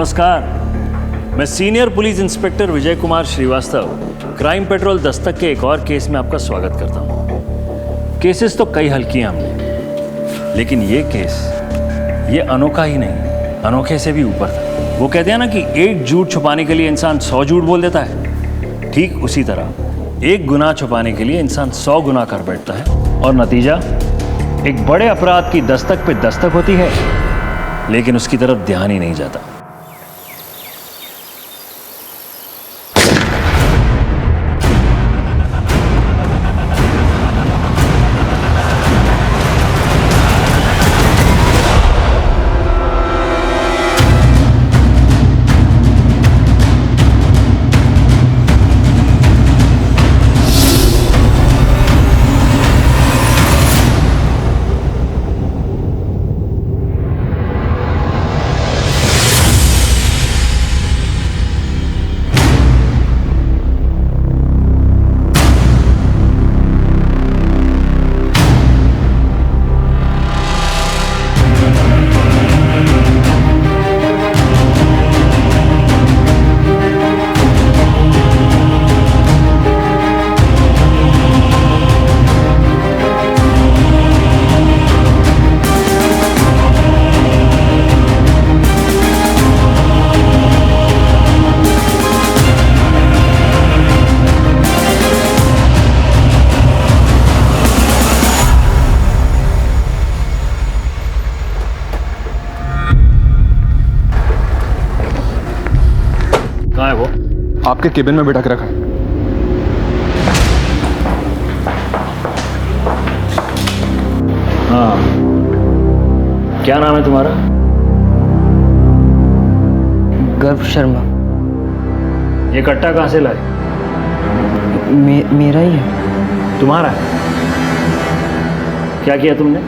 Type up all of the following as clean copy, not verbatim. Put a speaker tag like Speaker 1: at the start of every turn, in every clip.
Speaker 1: नमस्कार, मैं senior police inspector Vijay Kumar Srivastava crime petrol Dastak के एक और केस में आपका स्वागत करता हूँ। केसेस तो कई हल किए हमने, लेकिन ये केस ये अनोखा ही नहीं, अनोखे से भी ऊपर था। वो कहते हैं ना कि एक झूठ छुपाने के लिए इंसान 100 झूठ बोल देता है, ठीक उसी तरह एक गुनाह छुपाने के लिए इंसान 100 गुनाह कर बैठता है और नतीजा एक बड़े अपराध की दस्तक पे दस्तक होती है, लेकिन उसकी तरफ ध्यान ही नहीं जाता। कहाँ है वो?
Speaker 2: आपके केबिन में बिठा के रखा है।
Speaker 1: हाँ, क्या नाम है तुम्हारा?
Speaker 3: गर्व शर्मा।
Speaker 1: ये कट्टा कहाँ से लाए?
Speaker 3: मेरा ही है।
Speaker 1: तुम्हारा है? क्या किया तुमने?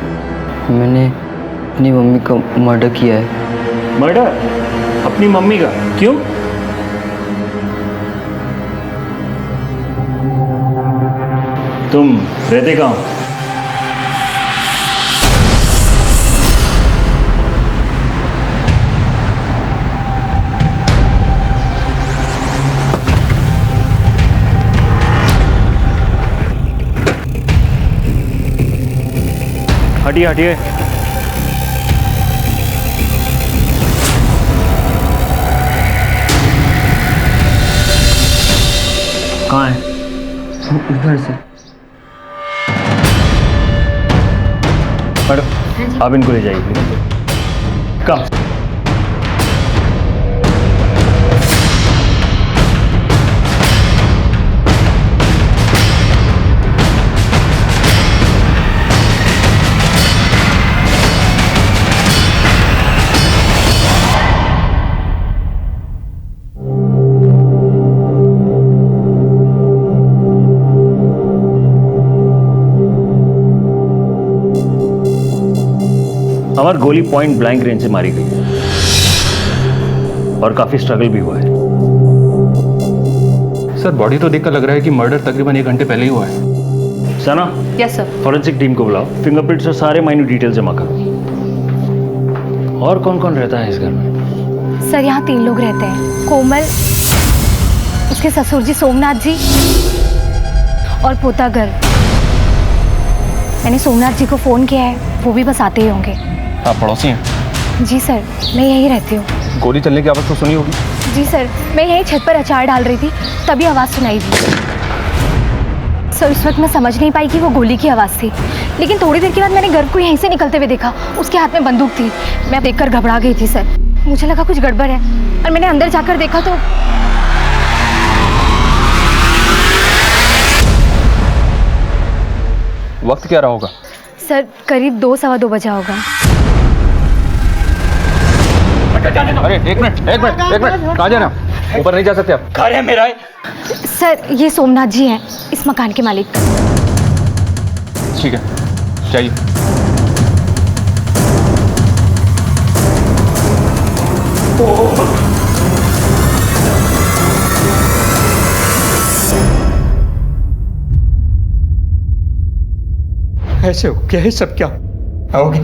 Speaker 3: मैंने अपनी मम्मी का मर्डर किया है।
Speaker 1: मर्डर? अपनी मम्मी का? क्यों? तुम रहते कहाँ हो? हटिए हटिए। कहाँ है?
Speaker 3: घर से।
Speaker 1: मैडम, आप इनको ले जाइए प्लीज। कम। हमारी गोली पॉइंट ब्लैंक रेंज से मारी गई है और काफी स्ट्रगल भी हुआ है।
Speaker 2: सर, बॉडी तो देखकर लग रहा है कि मर्डर तकरीबन 1 घंटे पहले ही हुआ है।
Speaker 1: सना,
Speaker 4: यस सर।
Speaker 1: फॉरेंसिक टीम को बुलाओ, फिंगरप्रिंट्स और सारे माइन्यूट डिटेल जमा करो। और कौन कौन रहता है इस घर में?
Speaker 4: सर यहाँ 3 लोग रहते हैं, कोमल, उसके ससुर जी सोमनाथ जी और पोता गर्व। मैंने सोमनाथ जी को फोन किया है, वो भी बस आते ही होंगे।
Speaker 2: आप पड़ोसी हैं?
Speaker 4: जी सर, मैं यहीं रहती हूँ।
Speaker 2: गोली चलने की आवाज़ तो सुनी होगी?
Speaker 4: जी सर, मैं यहीं छत पर अचार डाल रही थी, तभी आवाज़ सुनाई दी। सर उस वक्त मैं समझ नहीं पाई कि वो गोली की आवाज़ थी, लेकिन थोड़ी देर के बाद मैंने गर्व को यहीं से निकलते हुए देखा। उसके हाथ में बंदूक थी। मैं देखकर घबरा गई थी सर, मुझे लगा कुछ गड़बड़ है और मैंने अंदर जाकर देखा तो
Speaker 2: वक्त क्या रहा होगा?
Speaker 4: सर करीब 2-2:15 बजा होगा।
Speaker 2: अरे एक मिनट, कहाँ जा रहे हैं? ऊपर नहीं जा सकते आप।
Speaker 1: घर है मेरा।
Speaker 4: सर ये सोमनाथ जी हैं, इस मकान के मालिक।
Speaker 2: ठीक है, चाहिए।
Speaker 5: ऐसे हो क्या है सब? क्या आओगे?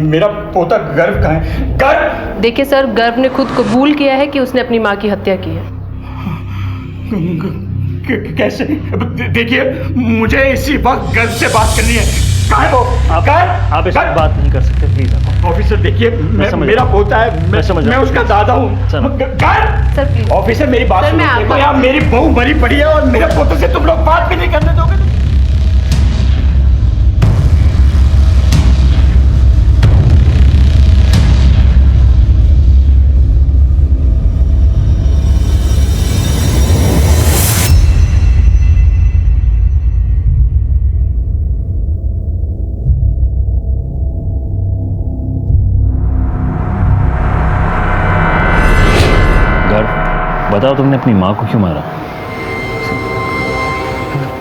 Speaker 5: मेरा पोता गर्व कहाँ है? गर्व
Speaker 6: देखिए सर, गर्भ ने खुद कबूल किया है कि उसने अपनी माँ की हत्या की है।
Speaker 5: कैसे? देखिए, मुझे इसी वक्त गर्ल से बात करनी है। कहाँ है वो?
Speaker 1: आप इस पर बात नहीं कर सकते, प्लीज।
Speaker 5: ऑफिसर देखिए, मेरा पोता है, मैं उसका दादा हूँ।
Speaker 6: Sir please.
Speaker 5: ऑफिसर मेरी बात
Speaker 6: सर, मैं
Speaker 5: सुनो।
Speaker 6: आपको-
Speaker 5: देखो यार, मेरी बहू मरी पड़ी है और मेरे पोते से तुम लोग बात भी नहीं करने दोगे।
Speaker 1: बताओ, तुमने अपनी माँ को क्यों मारा?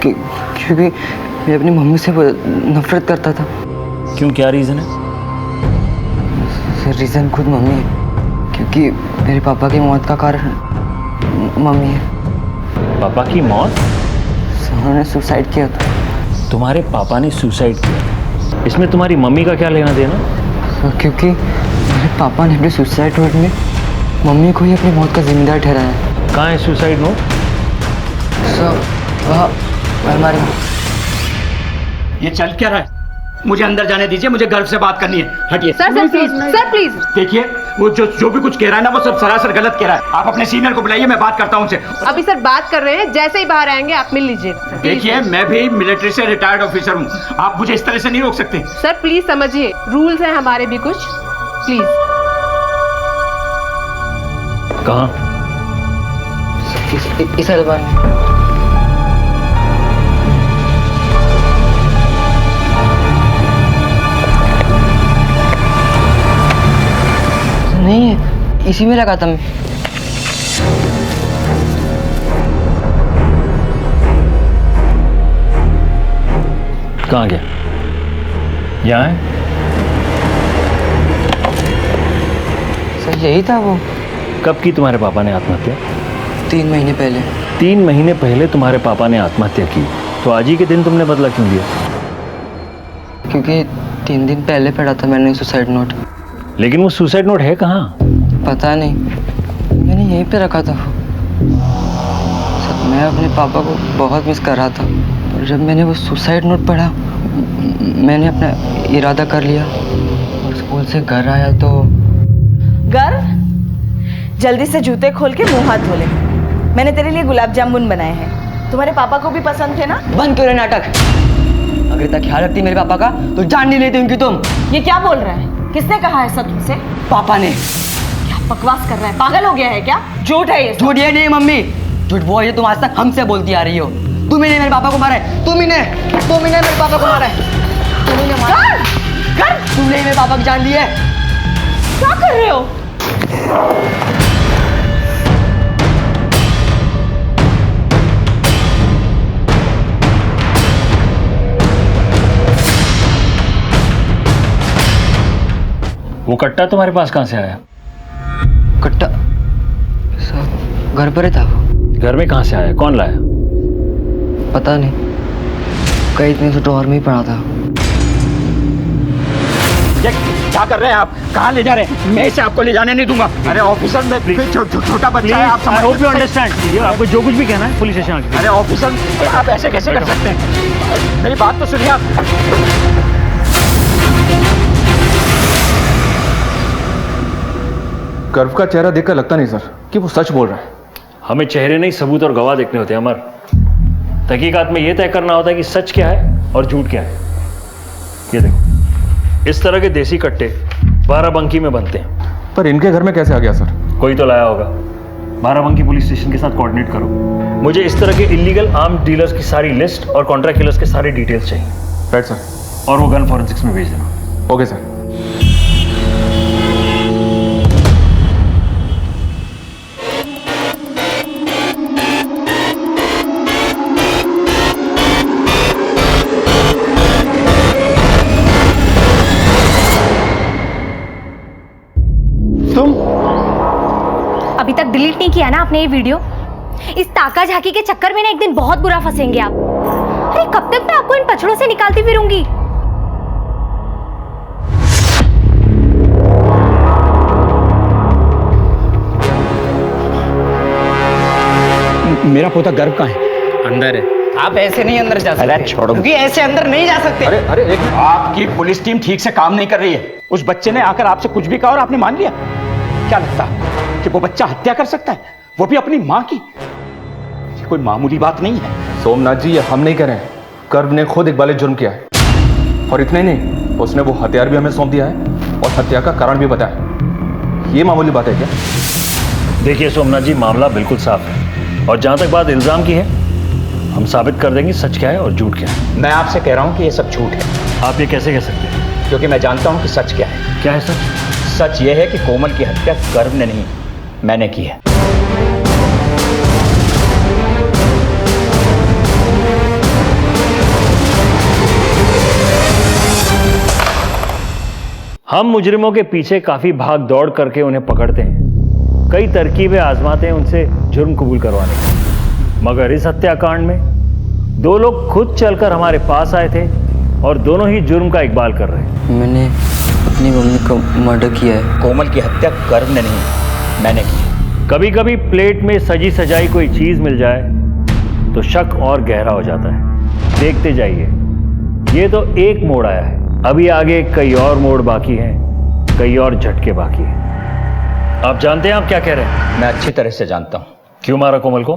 Speaker 3: क्योंकि मैं अपनी मम्मी से नफरत करता था।
Speaker 1: क्यों, क्या रीज़न है?
Speaker 3: सर, रीज़न खुद मम्मी है, क्योंकि मेरे पापा की मौत का कारण मम्मी है।
Speaker 1: पापा की मौत?
Speaker 3: उन्होंने सुसाइड किया था।
Speaker 1: तुम्हारे पापा ने सुसाइड किया? इसमें तुम्हारी मम्मी का क्या लेना देना?
Speaker 3: सर, क्योंकि मेरे पापा ने अपने सुसाइड नोट में मम्मी को ही अपनी मौत का जिम्मेदार ठहराया है।
Speaker 1: कहाँ है सुसाइड नोट?
Speaker 3: सर, वहाँ हमारे।
Speaker 5: ये चल क्या रहा है? मुझे अंदर जाने दीजिए, मुझे गर्व से बात करनी है। हटिए।
Speaker 6: Sir please, sir please.
Speaker 5: देखिए, वो जो भी कुछ कह रहा है ना, वो सब सरासर गलत कह रहा है। आप अपने सीनियर को बुलाइए, मैं बात करता हूँ उनसे।
Speaker 6: अभी सर बात कर रहे हैं, जैसे ही बाहर आएंगे आप मिल लीजिए।
Speaker 5: देखिए, मैं भी मिलिट्री से रिटायर्ड ऑफिसर हूँ, आप मुझे इस तरह से नहीं रोक सकते।
Speaker 6: सर प्लीज समझिए, रूल्स हैं हमारे भी कुछ, प्लीज।
Speaker 1: कहाँ?
Speaker 3: इस अलमारी में। नहीं है, इसी में लगा था मैं।
Speaker 1: कहाँ गया? यहाँ है?
Speaker 3: सर, यही था वो।
Speaker 1: कब की तुम्हारे पापा ने आत्महत्या?
Speaker 3: 3 महीने पहले।
Speaker 1: 3 महीने पहले तुम्हारे पापा ने आत्महत्या की, तो आज ही के दिन तुमने बदला क्यों लिया?
Speaker 3: क्योंकि 3 दिन पहले पढ़ा था मैंने सुसाइड नोट।
Speaker 1: लेकिन वो सुसाइड नोट है कहाँ?
Speaker 3: पता नहीं, मैंने यहीं पे रखा था। सर, मैं अपने पापा को बहुत मिस कर रहा था, और जब मैंने वो सुसाइड नोट पढ़ा, मैंने अपना इरादा कर लिया और स्कूल से घर आया तो।
Speaker 7: गर्व, जल्दी से जूते खोल के मुंह हाथ धो ले। मैंने तेरे लिए गुलाब जामुन बनाए हैं, तुम्हारे पापा को भी पसंद थे ना?
Speaker 3: बंद करो नाटक। अगर इतना ख्याल रखती मेरे पापा का तो जान नहीं लेती उनकी तुम।
Speaker 7: ये क्या बोल रहा है? किसने कहा है सब तुमसे?
Speaker 3: पापा ने।
Speaker 7: क्या बकवास कर रहा है? पागल हो गया है क्या? झूठ है ये सब।
Speaker 3: झूठ ये नहीं मम्मी, झूठ वो है तुम आज तक हमसे बोलती आ रही हो। तुम ही ने मेरे पापा को मारा है, तुम ही ने मेरे पापा को मारा है, तुम ही ने मारा है। तुमने मेरे पापा की जान ली है।
Speaker 7: क्या कर रहे हो?
Speaker 1: वो कट्टा तुम्हारे पास कहाँ से आया?
Speaker 3: कट्टा सर, घर पर ही था वो।
Speaker 1: घर में कहाँ से आया? कौन लाया?
Speaker 3: पता नहीं, कई दिन से ड्रॉअर में ही पड़ा था।
Speaker 5: क्या कर रहे हैं आप? कहाँ ले जा रहे हैं? मैं इसे आपको ले जाने नहीं दूंगा। अरे ऑफिसर, मैं छोटा बच्चा है, आप समझ।
Speaker 1: Hope you understand. आपको जो कुछ भी कहना है पुलिस स्टेशन आके।
Speaker 5: अरे ऑफिसर, आप ऐसे कैसे कर सकते हैं? मेरी बात तो सुनिए आप।
Speaker 2: गर्व का चेहरा देखकर लगता नहीं सर कि वो सच बोल रहा है।
Speaker 1: हमें चेहरे नहीं, सबूत और गवाह देखने होते हैं अमर। तहकीकात में यह तय करना होता है कि सच क्या है और झूठ क्या है। ये देखो, इस तरह के देसी कट्टे बाराबंकी में बनते हैं।
Speaker 2: पर इनके घर में कैसे आ गया सर?
Speaker 1: कोई तो लाया होगा। बाराबंकी पुलिस स्टेशन के साथ कोऑर्डिनेट करो। मुझे इस तरह के इलीगल आर्म डीलर्स की सारी लिस्ट और कॉन्ट्रैक्ट किलर्स के सारे डिटेल्स चाहिए।
Speaker 2: Right sir.
Speaker 1: और वो गन फॉरेंसिक्स में भेज देना।
Speaker 2: Okay sir.
Speaker 4: अभी तक डिलीट नहीं किया ना आपने ये वीडियो? इस ताका झाकी के चक्कर में ना एक दिन बहुत बुरा फंसेंगे आप। अरे कब तक मैं आपको इन पछड़ों से निकालती फिरूंगी?
Speaker 5: मेरा पोता गर्व कहाँ है?
Speaker 2: अंदर है।
Speaker 3: आप ऐसे नहीं अंदर जा सकते।
Speaker 5: अरे छोड़ो।
Speaker 3: क्योंकि ऐसे अंदर नहीं जा सकते।
Speaker 2: अरे अरे एक मिनट।
Speaker 5: आपकी पुलिस टीम ठीक से काम नहीं कर रही है। उस बच्चे ने आकर आपसे कुछ भी कहा और आपने मान लिया। क्या लगता है कि वो बच्चा हत्या कर सकता है, वो भी अपनी माँ की? ये कोई मामूली बात नहीं है।
Speaker 2: सोमनाथ जी, ये हम नहीं कह रहे हैं, कर्व ने खुद इकबाल जुर्म किया है, और इतना ही नहीं, उसने वो हथियार भी हमें सौंप दिया है और हत्या का कारण भी बताया। ये मामूली बात है क्या?
Speaker 1: देखिए सोमनाथ जी, मामला बिल्कुल साफ है, और जहां तक बात इल्जाम की है, हम साबित कर देंगे सच क्या है और झूठ क्या है।
Speaker 5: मैं आपसे कह रहा हूं कि ये सब झूठ है।
Speaker 1: आप ये कैसे कह सकते हैं?
Speaker 5: क्योंकि मैं जानता हूं कि सच क्या है।
Speaker 1: क्या है सच?
Speaker 5: सच ये है कि कोमल की हत्या गर्व ने नहीं, मैंने की है।
Speaker 1: हम मुजरिमों के पीछे काफी भाग दौड़ करके उन्हें पकड़ते हैं, कई तरकीबें आजमाते हैं उनसे जुर्म कबूल करवाने की, मगर इस हत्याकांड में दो लोग खुद चलकर हमारे पास आए थे और दोनों ही जुर्म का इकबाल कर रहे हैं।
Speaker 3: मैंने अपनी मम्मी का मर्डर किया है।
Speaker 5: कोमल की हत्या गर्व ने नहीं, मैंने की है।
Speaker 1: कभी कभी प्लेट में सजी सजाई कोई चीज मिल जाए तो शक और गहरा हो जाता है। देखते जाइए, ये तो एक मोड़ आया है, अभी आगे कई और मोड़ बाकी हैं, कई और झटके बाकी हैं। आप जानते हैं आप क्या कह रहे हैं?
Speaker 5: मैं अच्छी तरह से जानता हूं।
Speaker 1: क्यों मारा कोमल को?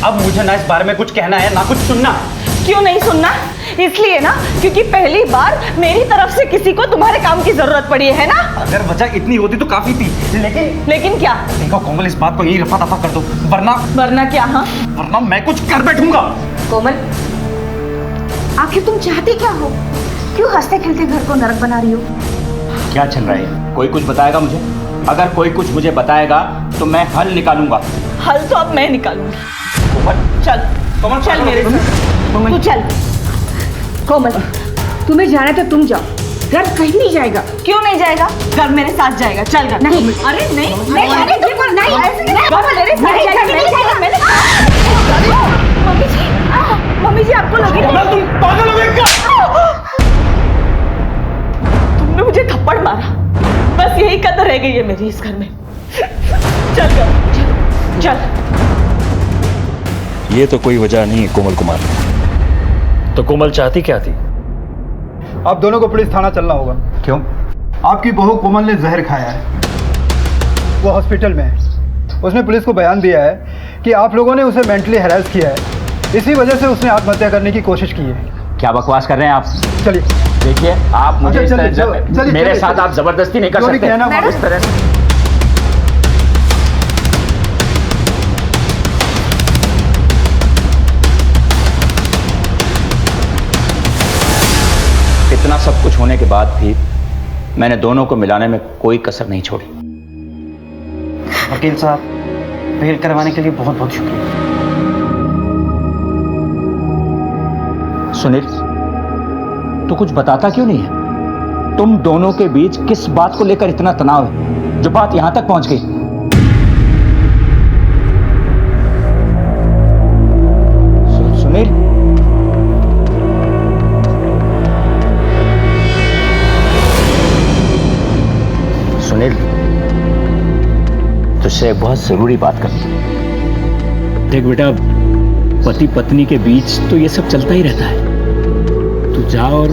Speaker 5: अब मुझे ना इस बारे में कुछ कहना है ना कुछ सुनना।
Speaker 7: क्यों नहीं सुनना? इसलिए ना क्योंकि पहली बार मेरी तरफ से किसी को तुम्हारे काम की जरूरत पड़ी है ना।
Speaker 5: अगर वजह इतनी होती तो काफी थी,
Speaker 7: लेकिन क्या?
Speaker 5: देखो कोमल, इस बात को यही रफा दफा कर दो,
Speaker 7: वरना क्या? हाँ,
Speaker 5: वरना मैं कुछ कर बैठूंगा।
Speaker 8: कोमल, आखिर तुम चाहती क्या हो? क्यों हंसते खेलते घर को नरक बना रही हो?
Speaker 5: क्या चल रहा है? कोई कुछ बताएगा मुझे? अगर कोई कुछ मुझे बताएगा तो मैं हल निकालूंगा।
Speaker 7: हल तो अब मैं निकालूंगी।
Speaker 5: कोमल,
Speaker 7: चल
Speaker 5: कोमल,
Speaker 7: चल मेरे साथ, तू चल।
Speaker 8: कोमल, तुम्हें जाना तो तुम जाओ, घर कहीं नहीं जाएगा।
Speaker 7: क्यों नहीं जाएगा? घर मेरे साथ जाएगा। चल घर।
Speaker 8: नहीं।
Speaker 7: अरे नहीं
Speaker 8: नहीं, अरे बिल्कुल नहीं।
Speaker 7: ऐसे नहीं,
Speaker 8: नहीं,
Speaker 7: घर मेरे साथ
Speaker 8: नहीं,
Speaker 7: जाएगा।
Speaker 8: नहीं,
Speaker 7: मेरे साथ, मैंने मम्मी जी आपको लगी?
Speaker 5: तुम पागल हो गए क्या?
Speaker 7: तुमने मुझे थप्पड़ मारा, बस यही कदर रह गई है मेरी इस घर में। चल घर, चल।
Speaker 1: ये तो कोई वजह नहीं है कोमल कुमार। तो कोमल चाहती क्या थी?
Speaker 9: आप दोनों को पुलिस थाना चलना होगा।
Speaker 5: क्यों?
Speaker 9: आपकी बहू कोमल ने जहर खाया है, वो हॉस्पिटल में है। उसने पुलिस को बयान दिया है कि आप लोगों ने उसे मेंटली हैरेस किया है, इसी वजह से उसने आत्महत्या करने की कोशिश की है।
Speaker 5: क्या बकवास कर रहे हैं आप?
Speaker 9: चलिए
Speaker 5: देखिए, आप मुझे इस
Speaker 9: चलिए,
Speaker 5: तरह
Speaker 9: चलिए,
Speaker 5: मेरे
Speaker 9: चलिए,
Speaker 5: साथ
Speaker 9: चलिए।
Speaker 5: आप जबरदस्ती नहीं कर
Speaker 9: जो भी
Speaker 5: सकते
Speaker 9: कहना हो।
Speaker 5: इस तरह से। इतना सब कुछ होने के बाद भी मैंने दोनों को मिलाने में कोई कसर नहीं छोड़ी।
Speaker 3: वकील साहब, बेल करवाने के लिए बहुत बहुत शुक्रिया।
Speaker 5: सुनील, तू कुछ बताता क्यों नहीं है? तुम दोनों के बीच किस बात को लेकर इतना तनाव है जो बात यहां तक पहुंच गई? सुनील, सुनील, तुझसे एक बहुत जरूरी बात करनी है।
Speaker 10: देख बेटा, पति पत्नी के बीच तो ये सब चलता ही रहता है। तू जा और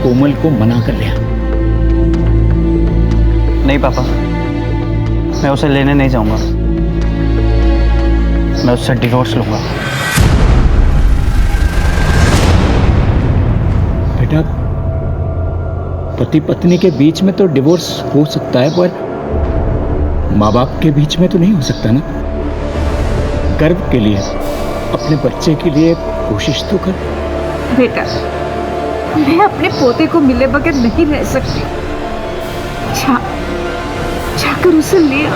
Speaker 10: कोमल को मना कर ले।
Speaker 3: नहीं पापा, मैं उसे लेने नहीं जाऊंगा। मैं उससे डिवोर्स लूंगा।
Speaker 10: बेटा, पति पत्नी के बीच में तो डिवोर्स हो सकता है, पर माँ बाप के बीच में तो नहीं हो सकता ना। गर्व के लिए, अपने बच्चे के लिए कोशिश तो कर।
Speaker 8: बेटा, मैं अपने पोते को मिले बगैर नहीं रह सकती। जाकर उसे ले आ।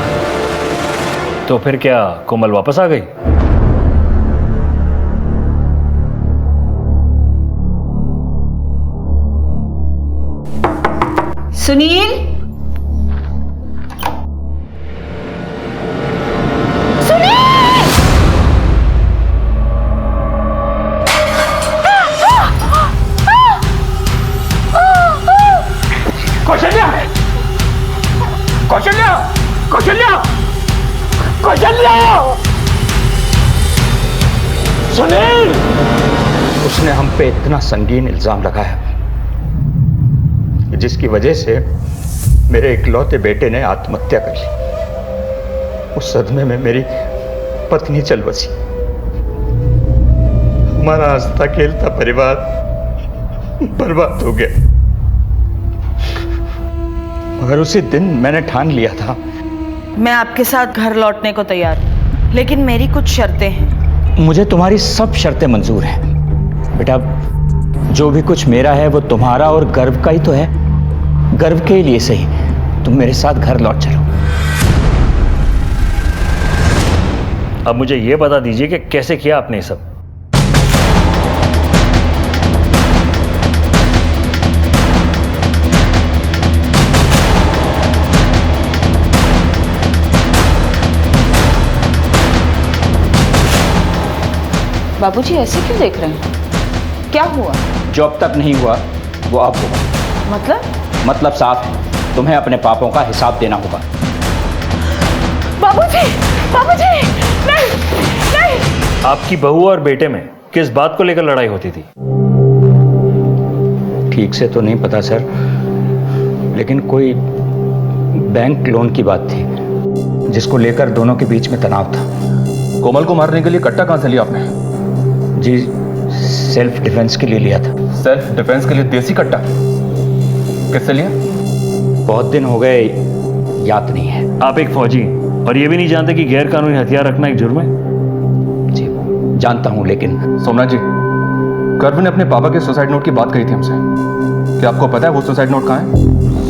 Speaker 1: तो फिर क्या कोमल वापस आ गई?
Speaker 7: सुनील,
Speaker 5: कौशल्या, कौशल्या, कौशल्या, कौशल्या! सुनील! उसने हम पे इतना संगीन इल्जाम लगाया जिसकी वजह से मेरे इकलौते बेटे ने आत्महत्या कर ली। उस सदमे में मेरी पत्नी चल बसी। हमारा हंसता खेलता परिवार बर्बाद हो गया। मगर उसी दिन मैंने ठान लिया था।
Speaker 7: मैं आपके साथ घर लौटने को तैयार हूँ, लेकिन मेरी कुछ शर्तें हैं।
Speaker 5: मुझे तुम्हारी सब शर्तें मंजूर हैं। बेटा, जो भी कुछ मेरा है वो तुम्हारा और गर्व का ही तो है। गर्व के लिए सही तुम मेरे साथ घर लौट चलो।
Speaker 1: अब मुझे यह बता दीजिए कि कैसे किया आपने ये सब।
Speaker 7: बाबूजी ऐसे क्यों देख रहे हैं? क्या हुआ?
Speaker 5: जो अब तक नहीं हुआ वो अब होगा। मतलब साफ है, तुम्हें अपने पापों का हिसाब देना होगा।
Speaker 7: बाबूजी, बाबूजी, नहीं, नहीं।
Speaker 1: आपकी बहू और बेटे में किस बात को लेकर लड़ाई होती थी?
Speaker 5: ठीक से तो नहीं पता सर, लेकिन कोई बैंक लोन की बात थी जिसको लेकर दोनों के बीच में तनाव था।
Speaker 2: कोमल को मारने के लिए कट्टा कहां से लिया आपने?
Speaker 5: जी, सेल्फ डिफेंस के लिए लिया था।
Speaker 2: सेल्फ डिफेंस के लिए देसी कट्टा किससे लिया?
Speaker 5: बहुत दिन हो गए, याद नहीं है।
Speaker 1: आप एक फौजी और ये भी नहीं जानते कि गैर कानूनी हथियार रखना एक जुर्म है?
Speaker 5: जी जानता हूं, लेकिन
Speaker 2: सोमनाथ जी, गर्व ने अपने पापा के सुसाइड नोट की बात कही थी हमसे। क्या आपको पता है वो सुसाइड नोट कहाँ है?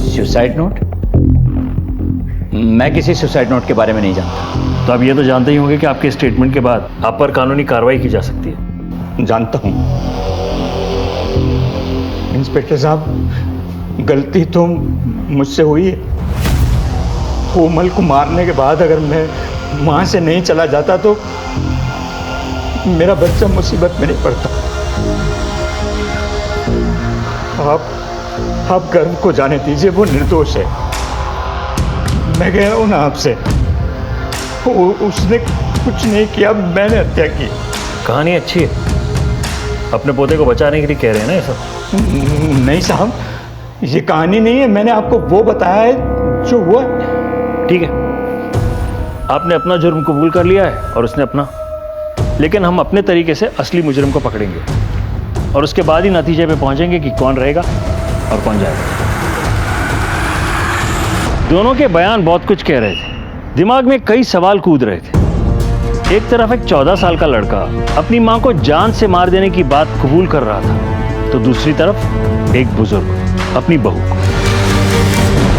Speaker 5: Suicide note? मैं किसी सुसाइड नोट के बारे में नहीं जानता।
Speaker 1: तो आप ये तो जानते ही होंगे कि आपके स्टेटमेंट के बाद आप पर कानूनी कार्रवाई की जा सकती है।
Speaker 5: जानता हूं इंस्पेक्टर साहब, गलती तो मुझसे हुई है। कोमल को मारने के बाद अगर मैं वहां से नहीं चला जाता तो मेरा बच्चा मुसीबत में नहीं पड़ता। आप गर्व को जाने दीजिए, वो निर्दोष है। मैं कह रहा हूं ना आपसे, उसने कुछ नहीं किया, मैंने हत्या की।
Speaker 1: कहानी अच्छी है, अपने पोते को बचाने के लिए कह रहे हैं ना ये सब?
Speaker 5: नहीं साहब, ये कहानी नहीं है। मैंने आपको वो बताया है जो हुआ।
Speaker 1: ठीक है, आपने अपना जुर्म कबूल कर लिया है और उसने अपना, लेकिन हम अपने तरीके से असली मुजरिम को पकड़ेंगे और उसके बाद ही नतीजे पे पहुंचेंगे कि कौन रहेगा और कौन जाएगा। दोनों के बयान बहुत कुछ कह रहे थे, दिमाग में कई सवाल कूद रहे थे। एक तरफ एक 14 साल का लड़का अपनी मां को जान से मार देने की बात कबूल कर रहा था, तो दूसरी तरफ एक बुजुर्ग अपनी बहू को।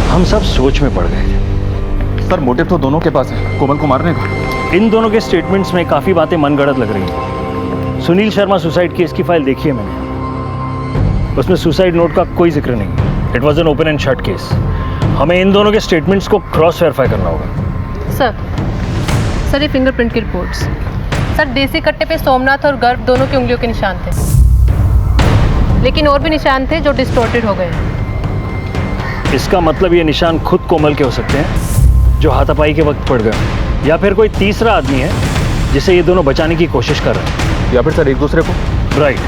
Speaker 1: हम सब सोच में पड़ गए थे।
Speaker 2: सर, मोटिव तो दोनों के पास है कोमल को मारने का।
Speaker 1: इन दोनों के स्टेटमेंट्स में काफी बातें मनगढ़ंत लग रही हैं। सुनील शर्मा सुसाइड केस की फाइल देखी है मैंने, उसमें सुसाइड नोट का कोई जिक्र नहीं। It was an open and shut case. हमें इन दोनों के स्टेटमेंट्स को क्रॉस वेरीफाई करना होगा।
Speaker 6: सर ये फिंगरप्रिंट की रिपोर्ट्स। सर देसी कट्टे पे सोमनाथ और गर्व दोनों की उंगलियों के निशान थे, लेकिन और भी निशान थे जो डिस्टॉर्टेड हो गए।
Speaker 1: इसका मतलब ये निशान खुद कोमल के हो सकते हैं जो हाथापाई के वक्त पड़ गए, या फिर कोई तीसरा आदमी है जिसे ये दोनों बचाने की कोशिश कर रहे हैं,
Speaker 2: या फिर सर एक दूसरे को।
Speaker 1: राइट।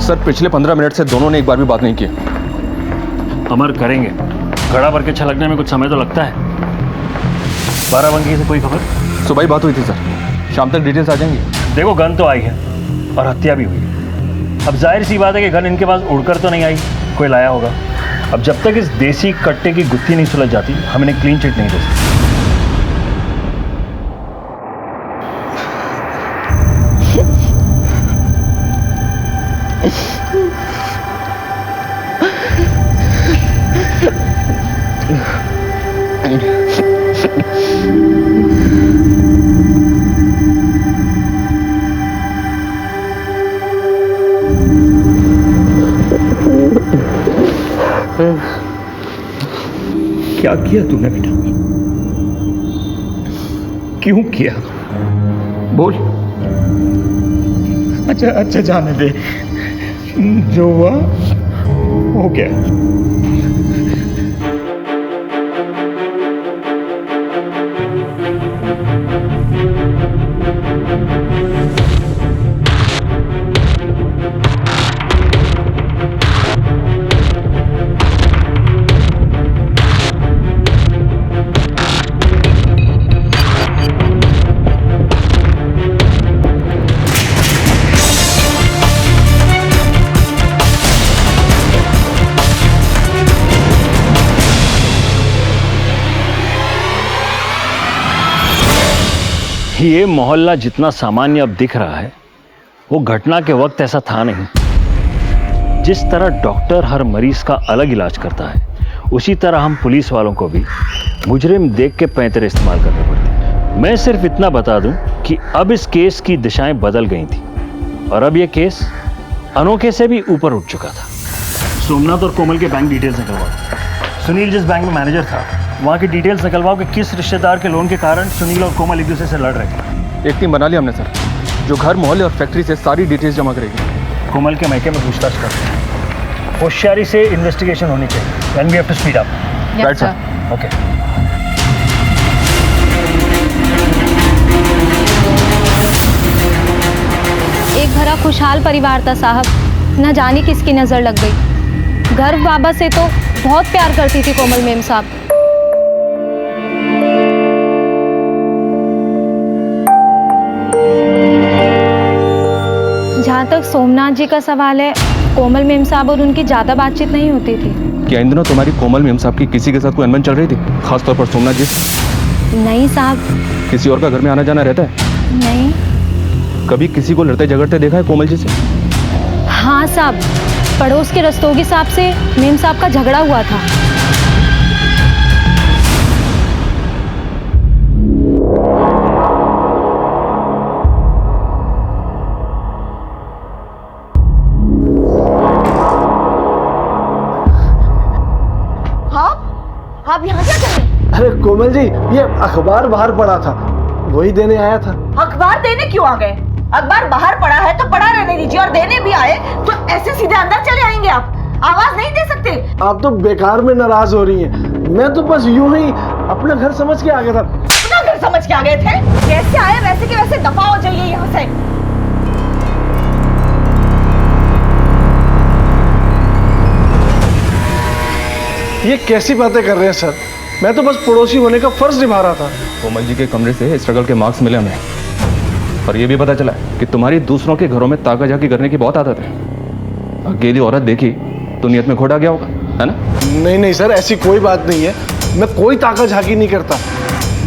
Speaker 2: सर, पिछले 15 मिनट से दोनों ने एक बार भी बात नहीं की।
Speaker 1: अमर, करेंगे। घड़ा भर के छलकने में कुछ समय तो लगता है। बाराबंकी से कोई खबर?
Speaker 2: सुबह ही बात हुई थी सर, शाम तक डिटेल्स आ जाएंगी।
Speaker 1: देखो, गन तो आई है और हत्या भी हुई है। अब जाहिर सी बात है कि गन इनके पास उड़कर तो नहीं आई, कोई लाया होगा। अब जब तक इस देसी कट्टे की गुत्थी नहीं सुलझ जाती, हम इन्हें क्लीन चिट नहीं दे सकते।
Speaker 10: क्या किया तूने बेटा? क्यों किया? बोल। अच्छा जाने दे, जो हुआ हो गया।
Speaker 1: ये मोहल्ला जितना सामान्य अब दिख रहा है, वो घटना के वक्त ऐसा था नहीं। जिस तरह डॉक्टर हर मरीज का अलग इलाज करता है, उसी तरह हम पुलिस वालों को भी मुजरिम देख के पैंतरे इस्तेमाल करने पड़ते हैं। मैं सिर्फ इतना बता दूं कि अब इस केस की दिशाएं बदल गई थी और अब ये केस अनोखे से भी ऊपर उठ चुका था। सोमनाथ और कोमल के बैंक डिटेल्स निकलवाओ। सुनील जिस बैंक में मैनेजर था, वहाँ की डिटेल्स निकलवाओ कि किस रिश्तेदार के लोन के कारण सुनील और कोमल एक दूसरे से लड़ रहे थे।
Speaker 2: एक टीम बना लिया हमने सर, जो घर, मोहल्ले और फैक्ट्री से सारी डिटेल्स जमा करेगी।
Speaker 1: कोमल के मैके में पूछताछ करते हैं। होशियारी से इन्वेस्टिगेशन होनी चाहिए। Then we have to speed up.
Speaker 2: Right sir.
Speaker 1: Okay.
Speaker 4: एक भरा खुशहाल परिवार था साहब, न जाने किसकी नज़र लग गई। गर्व बाबा से तो बहुत प्यार करती थी कोमल मेम साहब। जहाँ तक सोमनाथ जी का सवाल है, कोमल मेम साहब और उनकी ज़्यादा बातचीत नहीं होती थी।
Speaker 2: क्या इन दिनों तुम्हारी कोमल मेम साहब की किसी के साथ कोई अनबन चल रही थी, खासतौर पर सोमनाथ जी से?
Speaker 4: नहीं साहब।
Speaker 2: किसी और का घर में आना जाना रहता है?
Speaker 4: नहीं।
Speaker 2: कभी किसी को लड़ते झगड़ते देखा है कोमल जी से?
Speaker 4: हाँ साहब, पड़ोस के रस्तोगी साहब से मेम साहब का झगड़ा हुआ था।
Speaker 7: आप यहाँ क्या कर रहे हैं?
Speaker 11: अरे कोमल जी, ये अखबार बाहर पड़ा था, वही देने आया था।
Speaker 7: अखबार देने क्यों आ गए? अखबार बाहर पड़ा है तो पड़ा रहने दीजिए, और देने भी आए तो ऐसे सीधे अंदर चले आएंगे आप? आवाज नहीं दे सकते?
Speaker 11: आप तो बेकार में नाराज हो रही हैं। मैं तो बस यूं ही अपना घर समझ के आ गया था।
Speaker 7: अपना घर समझ के आ गए थे? जैसे आए वैसे के वैसे दफा हो जाइए यहाँ से।
Speaker 11: ये कैसी बातें कर रहे हैं सर? मैं तो बस पड़ोसी होने का फर्ज निभा रहा था।
Speaker 2: कोमल जी के कमरे से स्ट्रगल के मार्क्स मिले हमें, और ये भी पता चला कि तुम्हारी दूसरों के घरों में ताका झाकी करने की बहुत आदत है। अकेली औरत देखी तो नियत में खोट आ गया होगा, है ना?
Speaker 11: नहीं नहीं सर, ऐसी कोई बात नहीं है। मैं कोई ताका झाकी नहीं करता।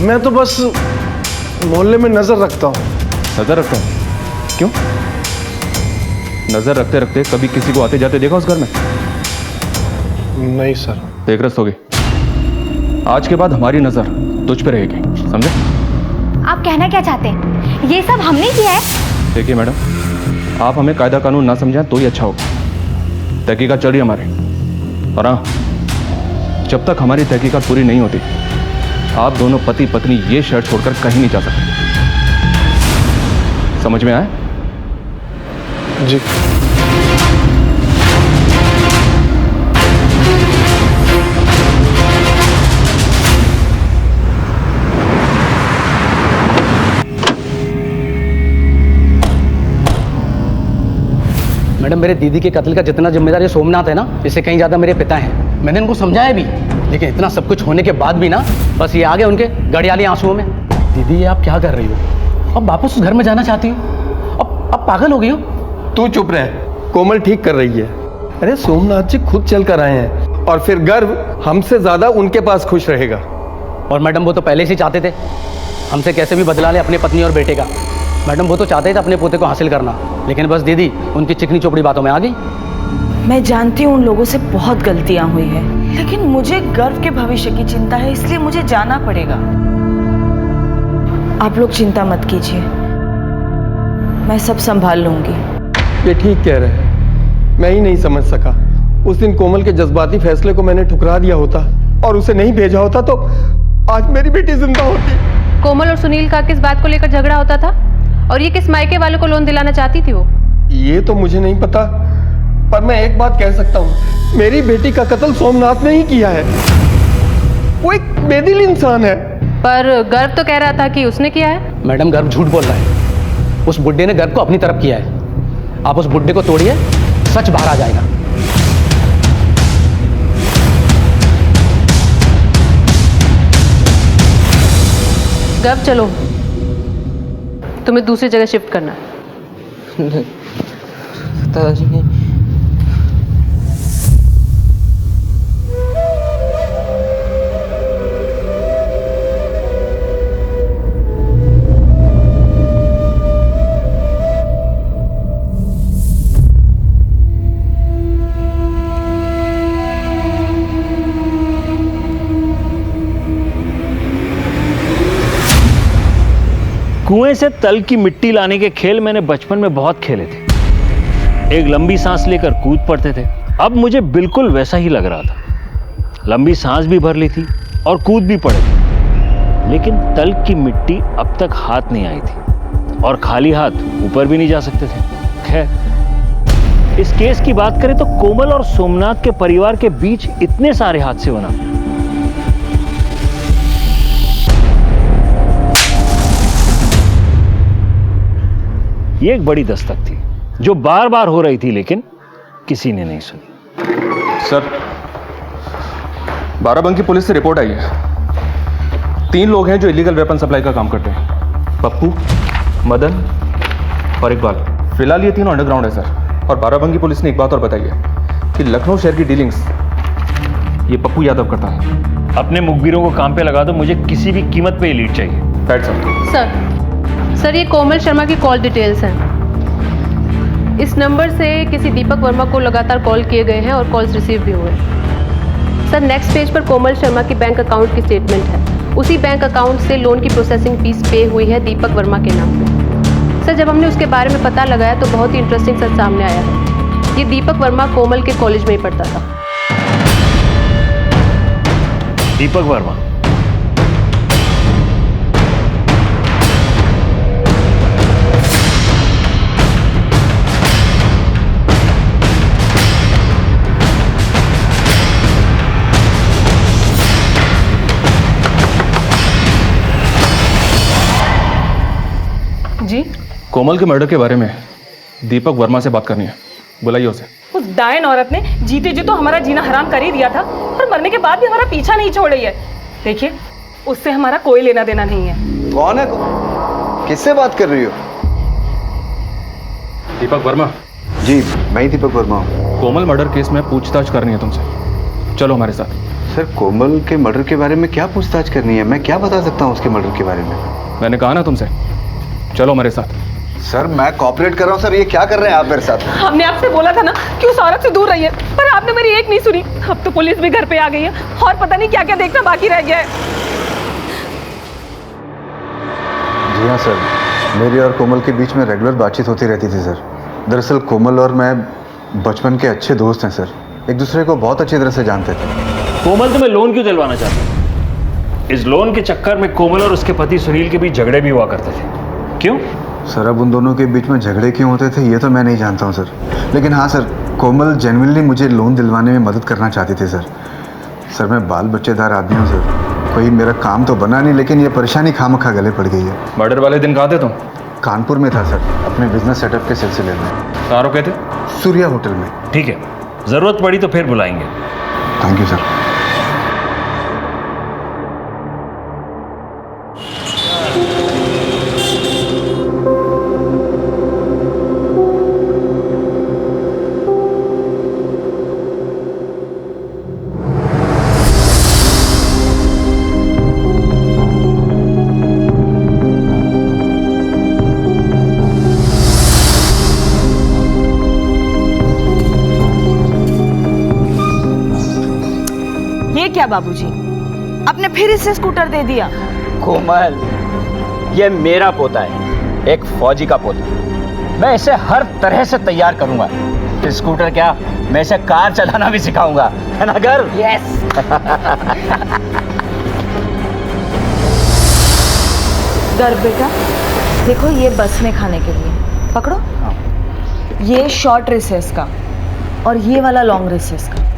Speaker 11: मैं तो बस मोहल्ले में नजर रखता हूँ।
Speaker 2: नजर रखता हूँ? क्यों? नजर रखते रखते कभी किसी को आते जाते देखा उस घर में?
Speaker 11: नहीं सर।
Speaker 2: देख रस होगी, आज के बाद हमारी नजर तुझ पे रहेगी, समझे?
Speaker 4: आप कहना क्या चाहते हैं? ये सब हमने किया है?
Speaker 2: देखिए मैडम, आप हमें कायदा कानून ना समझाएं तो ही अच्छा होगा। तहकीकात चल रही है हमारी, और हाँ, जब तक हमारी तहकीकात पूरी नहीं होती, आप दोनों पति पत्नी ये शहर छोड़कर कहीं नहीं जा सकते। समझ में आया?
Speaker 11: जी।
Speaker 3: मैडम, मेरे दीदी के कत्ल का जितना जिम्मेदार ये सोमनाथ है ना, इससे कहीं ज़्यादा मेरे पिता हैं। मैंने उनको समझाया भी, लेकिन इतना सब कुछ होने के बाद भी ना, बस ये आ गए उनके गड़ियाली आंसुओं में। दीदी, ये आप क्या कर रही हो? अब वापस उस घर में जाना चाहती हो? अब पागल हो गई हो?
Speaker 5: तू चुप रह।
Speaker 12: कोमल ठीक कर रही है। अरे सोमनाथ जी खुद चल कर आए हैं और फिर गर्व हमसे ज्यादा उनके पास खुश रहेगा।
Speaker 3: और मैडम वो तो पहले से चाहते थे हमसे कैसे भी बदला ले अपनी पत्नी और बेटे का। मैडम वो तो चाहते थे अपने पोते को हासिल करना, लेकिन बस दीदी उनकी चिकनी चोपड़ी बातों में आ गई।
Speaker 7: मैं जानती हूँ उन लोगों से बहुत गलतियां हुई है, लेकिन मुझे गर्व के भविष्य की चिंता है, इसलिए मुझे जाना पड़ेगा। आप लोग चिंता मत कीजिए, मैं सब संभाल लूंगी।
Speaker 12: ये ठीक कह रहे हैं, मैं ही नहीं समझ सका। उस दिन कोमल के जज्बाती फैसले को मैंने ठुकरा दिया होता और उसे नहीं भेजा होता तो आज मेरी बेटी जिंदा होती।
Speaker 6: कोमल और सुनील का किस बात को लेकर झगड़ा होता था और ये किस मायके वालों को लोन दिलाना चाहती थी वो?
Speaker 12: ये तो मुझे नहीं पता, पर मैं एक बात कह सकता हूँ, मेरी बेटी का कत्ल सोमनाथ ने ही किया है। वो एक बेदिल इंसान है।
Speaker 6: पर गर्व तो कह रहा था कि उसने किया है।
Speaker 3: मैडम गर्व झूठ बोल रहा है। उस बुड्ढे ने गर्व को अपनी तरफ किया है। आप उस बुड्ढे को तोड़िए, सच बाहर आ जाएगा।
Speaker 6: गर्व चलो, तुम्हें दूसरी जगह शिफ्ट करना है।
Speaker 13: दादाजी ने
Speaker 1: कुएं से तल की मिट्टी लाने के खेल मैंने बचपन में बहुत खेले थे। एक लंबी सांस लेकर कूद पड़ते थे। अब मुझे बिल्कुल वैसा ही लग रहा था। लंबी सांस भी भर ली थी और कूद भी पड़े थे, लेकिन तल की मिट्टी अब तक हाथ नहीं आई थी और खाली हाथ ऊपर भी नहीं जा सकते थे। खैर, इस केस की बात करें तो कोमल और सोमनाथ के परिवार के बीच इतने सारे हादसे होना ये एक बड़ी दस्तक थी जो बार बार हो रही थी, लेकिन किसी ने नहीं सुनी।
Speaker 2: सर, बाराबंकी पुलिस से रिपोर्ट आई है। 3 लोग हैं जो इलीगल वेपन सप्लाई का काम करते हैं। पप्पू, मदन और इकबाल। फिलहाल ये तीनों अंडरग्राउंड है सर। और बाराबंकी पुलिस ने एक बात और बताई है कि लखनऊ शहर की डीलिंग्स ये पप्पू यादव करता है।
Speaker 1: अपने मुखबिरों को काम पे लगा दो, मुझे किसी भी कीमत पे ये लीड चाहिए।
Speaker 2: Right sir.
Speaker 6: सर ये कोमल शर्मा की कॉल डिटेल्स हैं। इस नंबर से किसी दीपक वर्मा को लगातार कॉल किए गए हैं और कॉल्स रिसीव भी हुए। सर नेक्स्ट पेज पर कोमल शर्मा की बैंक अकाउंट की स्टेटमेंट है। उसी बैंक अकाउंट से लोन की प्रोसेसिंग फीस पे हुई है दीपक वर्मा के नाम पे। सर जब हमने उसके बारे में पता लगाया तो बहुत ही इंटरेस्टिंग सच सामने आया है। ये दीपक वर्मा कोमल के कॉलेज में ही पढ़ता था।
Speaker 1: दीपक वर्मा?
Speaker 6: जी?
Speaker 2: कोमल के मर्डर के बारे में दीपक वर्मा से बात करनी है, बुलाइए उसे।
Speaker 14: उस डायन औरत ने जीते जी तो हमारा जीना हराम कर ही दिया था और मरने के बाद भी हमारा पीछा नहीं छोड़ रही है। देखिए, उससे हमारा कोई लेना देना नहीं है।
Speaker 15: कौन है? किससे बात कर रही हो?
Speaker 2: दीपक वर्मा?
Speaker 15: जी, मैं ही दीपक वर्मा हूँ।
Speaker 2: कोमल मर्डर केस में पूछताछ करनी है तुमसे, चलो हमारे साथ।
Speaker 15: सर, कोमल के मर्डर के बारे में क्या पूछताछ करनी है? मैं क्या बता सकता हूँ उसके मर्डर के बारे में?
Speaker 2: मैंने कहा ना तुमसे, चलो हमारे साथ।
Speaker 15: सर मैं कोऑपरेट कर रहा हूँ। सर ये क्या कर रहे हैं आप मेरे साथ?
Speaker 14: हमने आपसे बोला था ना कि उस औरत से दूर रहिए, पर आपने मेरी एक नहीं सुनी। अब तो पुलिस भी घर पे आ गई है और पता नहीं क्या क्या देखना बाकी रह गया है।
Speaker 15: जी हाँ सर, मेरी और कोमल के बीच में रेगुलर बातचीत होती रहती थी सर। दरअसल कोमल और मैं बचपन के अच्छे दोस्त हैं सर, एक दूसरे को बहुत अच्छी तरह से जानते थे।
Speaker 1: कोमल तुम्हें लोन क्यों दिलवाना चाहती है? इस लोन के चक्कर में कोमल और उसके पति सुनील के बीच झगड़े भी हुआ करते थे, क्यों?
Speaker 15: सर अब उन दोनों के बीच में झगड़े क्यों होते थे ये तो मैं नहीं जानता हूँ सर, लेकिन हाँ सर, कोमल जेन्युइनली मुझे लोन दिलवाने में मदद करना चाहती थी सर। सर मैं बाल बच्चेदार आदमी हूँ सर, कोई मेरा काम तो बना नहीं, लेकिन ये परेशानी खामखा गले पड़ गई है।
Speaker 2: मर्डर वाले दिन कहाँ थे तुम?
Speaker 15: कानपुर में था सर, अपने बिजनेस सेटअप के सिलसिले में।
Speaker 2: कहाँ रुके थे?
Speaker 15: सूर्या होटल में।
Speaker 1: ठीक है, जरूरत पड़ी तो फिर बुलाएंगे।
Speaker 15: Thank you sir.
Speaker 7: क्या बाबूजी, आपने फिर इसे स्कूटर दे दिया?
Speaker 10: कोमल, ये मेरा पोता है, एक फौजी का पोता। मैं इसे हर तरह से तैयार करूंगा। स्कूटर क्या, मैं इसे कार चलाना भी सिखाऊंगा, है ना गर्व?
Speaker 7: यस। गर्व बेटा, देखो ये बस में खाने के लिए पकड़ो। ये शॉर्ट रिसेस का और ये वाला लॉन्ग रिसेस का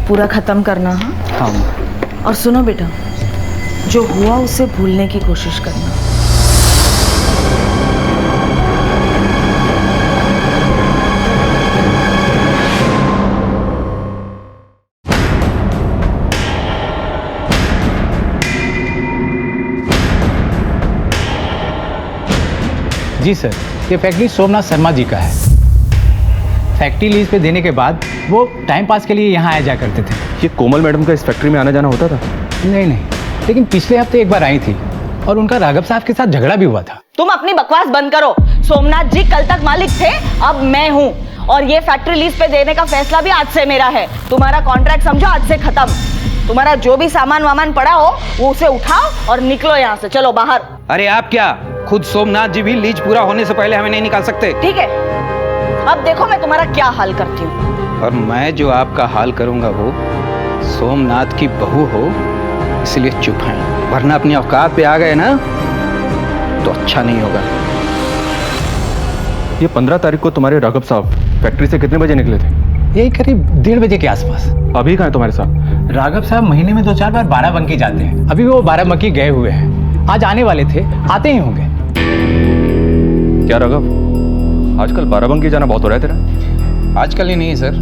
Speaker 7: पूरा खत्म करना। हाँ। और सुनो बेटा, जो हुआ उसे भूलने की कोशिश करना।
Speaker 3: जी सर, ये फैक्ट्री सोमनाथ शर्मा जी का है। फैक्ट्री लीज पे देने के बाद वो टाइम पास के लिए यहाँ आया जा करते थे।
Speaker 2: ये कोमल मैडम का इस फैक्ट्री में आना जाना होता था?
Speaker 3: नहीं, लेकिन पिछले हफ्ते एक बार आई थी और उनका राघव साहब के साथ झगड़ा भी हुआ था।
Speaker 7: तुम अपनी बकवास बंद करो। सोमनाथ जी कल तक मालिक थे, अब मैं हूँ, और ये फैक्ट्री लीज पे देने का फैसला भी आज से मेरा है। तुम्हारा कॉन्ट्रैक्ट समझो आज से खत्म। तुम्हारा जो भी सामान वामान पड़ा हो वो उसे उठाओ और निकलो यहाँ से, चलो बाहर।
Speaker 16: अरे आप क्या, खुद सोमनाथ जी भी लीज पूरा होने से पहले हमें नहीं निकाल सकते?
Speaker 7: ठीक है, अब देखो मैं तुम्हारा क्या हाल करती हूँ।
Speaker 16: और मैं जो आपका हाल करूंगा वो सोमनाथ की बहू हो, इसलिए चुप हैं, वरना अपनी औकात पे आ गए ना तो अच्छा नहीं होगा।
Speaker 2: ये 15 तारीख को तुम्हारे राघव साहब फैक्ट्री से कितने बजे निकले थे?
Speaker 3: यही करीब 1:30 बजे के आसपास।
Speaker 2: अभी कहाँ है तुम्हारे साथ?
Speaker 3: राघव साहब महीने में 2-4 बार बाराबंकी जाते हैं। अभी वो बाराबंकी गए हुए हैं, आज आने वाले थे, आते ही होंगे।
Speaker 2: क्या राघव, आजकल बाराबंकी जाना बहुत हो रहा है तेरा?
Speaker 16: आजकल ही नहीं सर,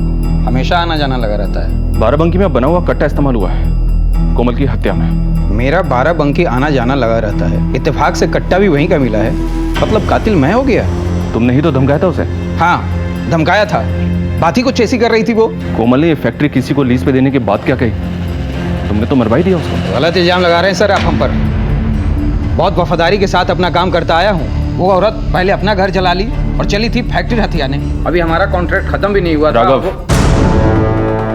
Speaker 16: हमेशा आना जाना लगा रहता है।
Speaker 2: बाराबंकी में बना हुआ कट्टा इस्तेमाल हुआ है कोमल की हत्या में।
Speaker 16: मेरा बाराबंकी आना जाना लगा रहता है, इत्तेफाक से कट्टा भी वहीं का मिला है। मतलब कातिल मैं हो गया?
Speaker 2: तुमने ही तो धमकाया था उसे।
Speaker 16: हाँ, धमकाया था, बात ही कुछ ऐसी कर रही थी वो।
Speaker 2: कोमल ने ये फैक्ट्री किसी को लीज पे देने की बात क्या कही? तुमने तो मरवा ही दिया उसको।
Speaker 16: गलत इल्जाम लगा रहे हैं सर आप हम पर। बहुत वफादारी के साथ अपना काम करता आया हूँ। वो औरत पहले अपना घर जला ली और चली थी फैक्ट्री हथियाने। अभी हमारा कॉन्ट्रैक्ट खत्म भी नहीं हुआ था।
Speaker 2: राघव,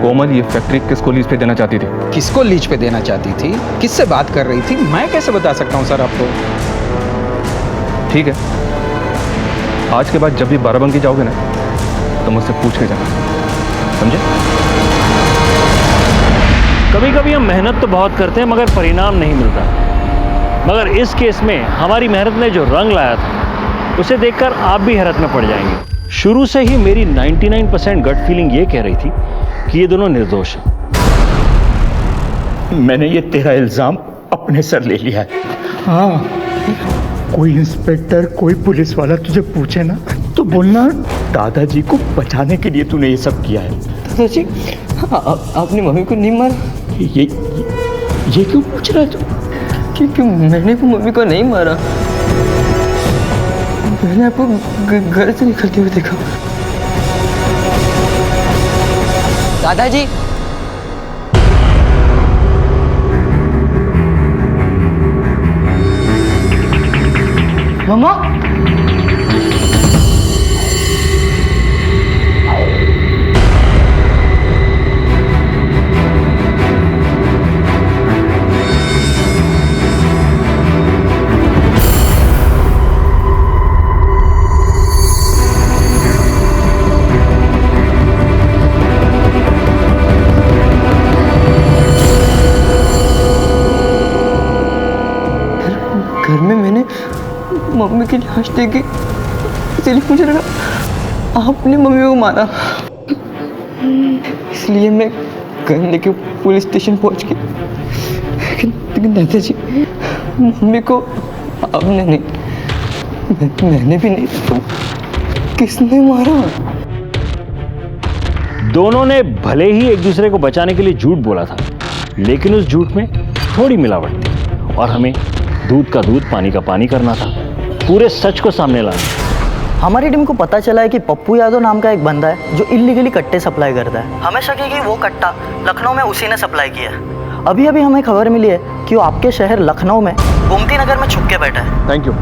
Speaker 2: कोमल ये फैक्ट्री किसको लीज पे देना चाहती थी?
Speaker 16: किसको लीज पे देना चाहती थी, किससे बात कर रही थी, मैं कैसे बता सकता हूँ सर आपको?
Speaker 2: ठीक है, आज के बाद जब भी बाराबंकी जाओगे ना तो मुझसे पूछ के जाना, समझे?
Speaker 1: कभी कभी हम मेहनत तो बहुत करते हैं मगर परिणाम नहीं मिलता। मगर इस केस में हमारी मेहनत ने जो रंग लाया था उसे देखकर आप भी हैरत में पड़ जाएंगे। शुरू से ही मेरी 99% गट फीलिंग ये कह रही थी कि ये दोनों निर्दोष हैं।
Speaker 5: मैंने ये तेरा इल्जाम अपने सर ले लिया है। हाँ, कोई इंस्पेक्टर, कोई पुलिस वाला तुझे पूछे ना तो बोलना दादाजी को बचाने के लिए तूने ये सब किया है।
Speaker 13: दादाजी, आपने मम्मी को नहीं मारा?
Speaker 5: ये क्यों पूछ रहा है तू?
Speaker 13: क्योंकि मैंने तो मम्मी को नहीं मारा, मैंने आपको घर से निकलते हुए देखा। दादाजी,
Speaker 7: मम्मा,
Speaker 13: घर में मैंने मम्मी की लाश देखी, इसलिए मुझे लगा आपने मम्मी को मारा। इसलिए मैं घर लेके पुलिस स्टेशन पहुंच गई। लेकिन दादाजी, मम्मी को आपने नहीं, मैंने भी नहीं, तो किसने मारा?
Speaker 1: दोनों ने भले ही एक दूसरे को बचाने के लिए झूठ बोला था, लेकिन उस झूठ में थोड़ी मिलावट थी और हमें दूध का दूध, पानी का पानी करना था, पूरे सच को सामने लाना।
Speaker 17: हमारी टीम को पता चला है कि पप्पू यादव नाम का एक बंदा है जो इल्लीगली कट्टे सप्लाई करता है। हमें शक है कि वो कट्टा लखनऊ में उसी ने सप्लाई किया है। अभी अभी हमें खबर मिली है कि वो आपके शहर लखनऊ में गोमती नगर में छुप के बैठा है।
Speaker 2: Thank you.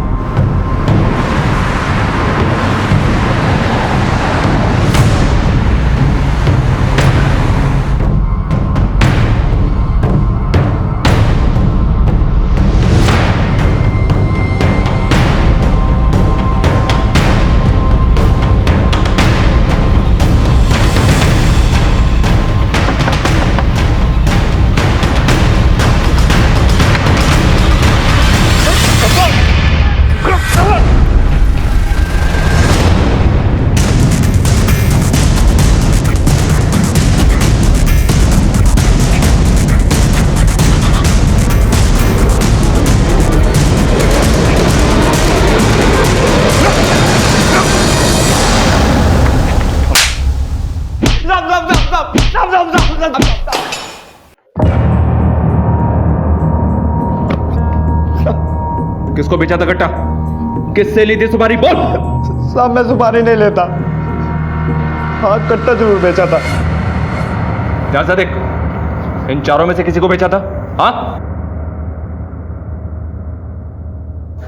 Speaker 2: किसको बेचा था कट्टा? किससे ली थी सुपारी? बोल।
Speaker 9: साहब मैं सुपारी नहीं लेता। हाँ कट्टा जरूर बेचा था।
Speaker 2: ध्यान से देख, इन चारों में से किसी को बेचा था? हाँ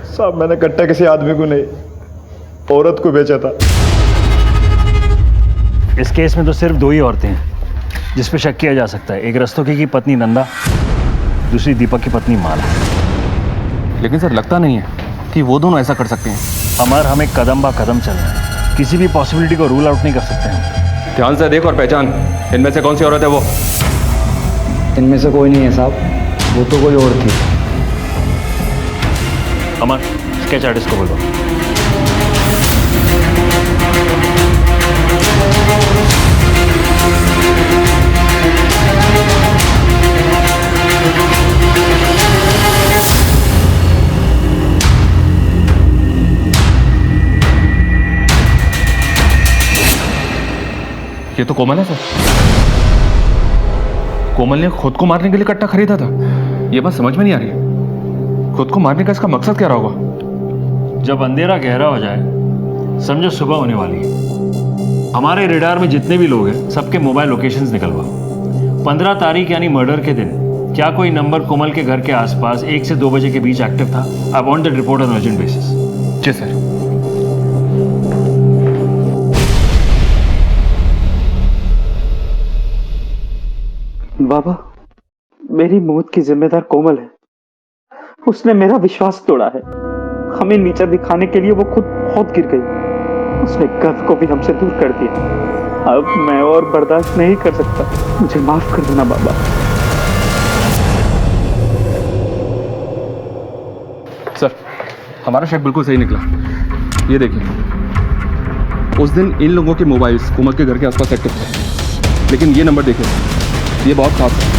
Speaker 9: साहब मैंने कट्टा किसी आदमी को नहीं, औरत को बेचा था।
Speaker 1: इस केस में तो सिर्फ दो ही औरतें हैं जिस पे शक किया जा सकता है। एक रस्तोगी की पत्नी नंदा, दूसरी दीपक की पत्नी माला।
Speaker 2: लेकिन सर लगता नहीं है कि वो दोनों ऐसा कर सकते हैं।
Speaker 1: अमर, हमें कदम बा कदम चलना है, किसी भी पॉसिबिलिटी को रूल आउट नहीं कर सकते हम।
Speaker 2: ध्यान से देख और पहचान, इनमें से कौन सी औरत है वो?
Speaker 3: इनमें से कोई नहीं है साहब, वो तो कोई और थी।
Speaker 1: अमर, स्केच आर्टिस्ट को बोलो।
Speaker 2: ये तो कोमल है सर। कोमल ने खुद को मारने के लिए कट्टा खरीदा था। ये बात समझ में नहीं आ रही है। खुद को मारने का इसका मकसद क्या रहा होगा?
Speaker 1: जब अंधेरा गहरा हो जाए, समझो सुबह होने वाली है। हमारे रेडार में जितने भी लोग हैं सबके मोबाइल लोकेशंस निकलवाओ। 15 तारीख यानी मर्डर के दिन क्या कोई नंबर कोमल के घर के आसपास 1 से 2 बजे के बीच एक्टिव था? I want that report on urgent basis.
Speaker 2: जी सर।
Speaker 18: बाबा, मेरी मौत की जिम्मेदार कोमल है। उसने मेरा विश्वास तोड़ा है। हमें नीचा दिखाने के लिए वो खुद बहुत गिर गई। उसने गर्व को भी हमसे दूर कर दिया। अब मैं और बर्दाश्त नहीं कर सकता। मुझे माफ कर देना बाबा।
Speaker 2: सर, हमारा शक बिल्कुल सही निकला। ये देखिए, उस दिन इन लोगों के मोबाइल्स कोमल के घर के आसपास एक्टिव थे, लेकिन ये नंबर देखिए, ये बहुत खास है।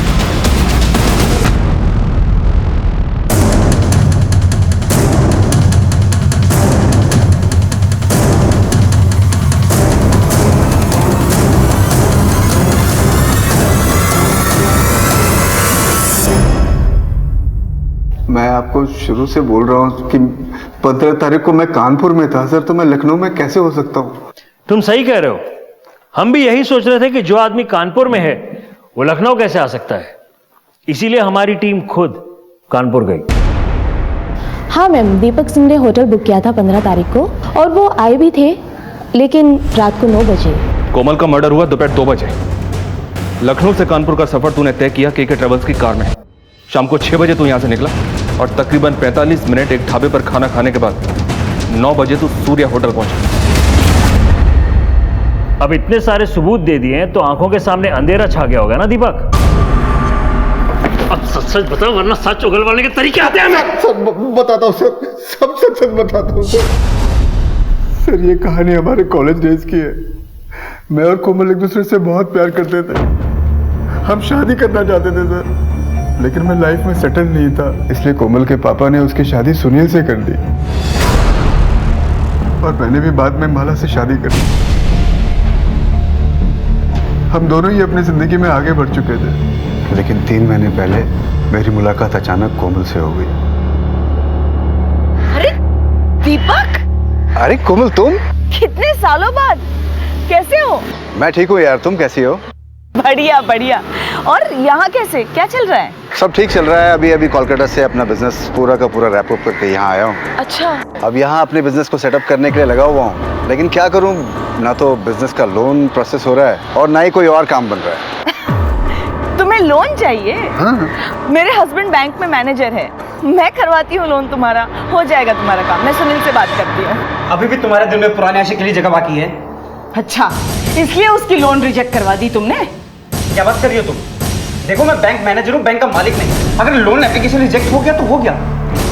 Speaker 15: मैं आपको शुरू से बोल रहा हूँ कि 15 तारीख को मैं कानपुर में था सर, तो मैं लखनऊ में कैसे हो सकता हूँ?
Speaker 1: तुम सही कह रहे हो। हम भी यही सोच रहे थे कि जो आदमी कानपुर में है वो लखनऊ कैसे आ सकता है। इसीलिए हमारी टीम खुद कानपुर गई।
Speaker 6: हाँ मैम, दीपक सिंह ने होटल बुक किया था 15 तारीख को और वो आए भी थे, लेकिन रात को 9 बजे।
Speaker 2: कोमल का मर्डर हुआ दोपहर 2 बजे। लखनऊ से कानपुर का सफर तूने तय किया के ट्रेवल्स की कार में। शाम को 6 बजे तू यहां से निकला और तकरीबन 45 मिनट एक ढाबे पर खाना खाने के बाद 9 बजे तू सूर्या होटल पहुंचा।
Speaker 1: अब इतने सारे सबूत दे दिए हैं तो आंखों के सामने अंधेरा छा गया होगा ना दीपक? अब सच सच बताओ, वरना सच उगलवाने के तरीके आते हैं। मैं
Speaker 9: सब बताता हूँ सर, सब सच सच बताता हूँ सर। सर ये कहानी हमारे कॉलेज डेज की है। मैं और कोमल एक दूसरे से बहुत प्यार करते थे। हम शादी करना चाहते थे सर, लेकिन मैं लाइफ में सेटल नहीं था, इसलिए कोमल के पापा ने उसकी शादी सुनील से कर दी और मैंने भी बाद में माला से शादी कर दी। हम दोनों ही अपनी जिंदगी में आगे बढ़ चुके थे,
Speaker 15: लेकिन 3 महीने पहले मेरी मुलाकात अचानक कोमल से हो गई।
Speaker 7: अरे दीपक,
Speaker 15: अरे कोमल तुम?
Speaker 7: कितने सालों बाद, कैसे हो?
Speaker 15: मैं ठीक हूँ यार, तुम कैसी हो?
Speaker 7: बढ़िया बढ़िया। और यहाँ कैसे, क्या चल रहा है?
Speaker 15: सब ठीक चल रहा है। अभी कोलकाता से अपना बिजनेस पूरा का पूरा रैप अप करके यहाँ आया हूँ।
Speaker 7: अच्छा।
Speaker 15: अब यहाँ अपने बिजनेस को सेटअप करने के लिए लगा हुआ हूँ, लेकिन क्या करूँ, ना तो बिजनेस का लोन प्रोसेस हो रहा है और ना ही कोई और काम बन रहा है।
Speaker 7: तुम्हें लोन चाहिए?
Speaker 15: हाँ।
Speaker 7: मेरे हस्बैंड बैंक में मैनेजर है, मैं करवाती हूँ लोन, तुम्हारा हो जाएगा तुम्हारा काम। मैं सुनील से बात करती हूँ।
Speaker 3: अभी भी तुम्हारे दिल में पुराने आशिक के लिए जगह बाकी है?
Speaker 7: अच्छा, इसलिए उसकी लोन रिजेक्ट करवा दी तुमने?
Speaker 3: क्या बात कर रही हो तुम? देखो मैं बैंक मैनेजर हूँ, बैंक का मालिक नहीं। अगर लोन एप्लीकेशन रिजेक्ट हो गया तो हो गया,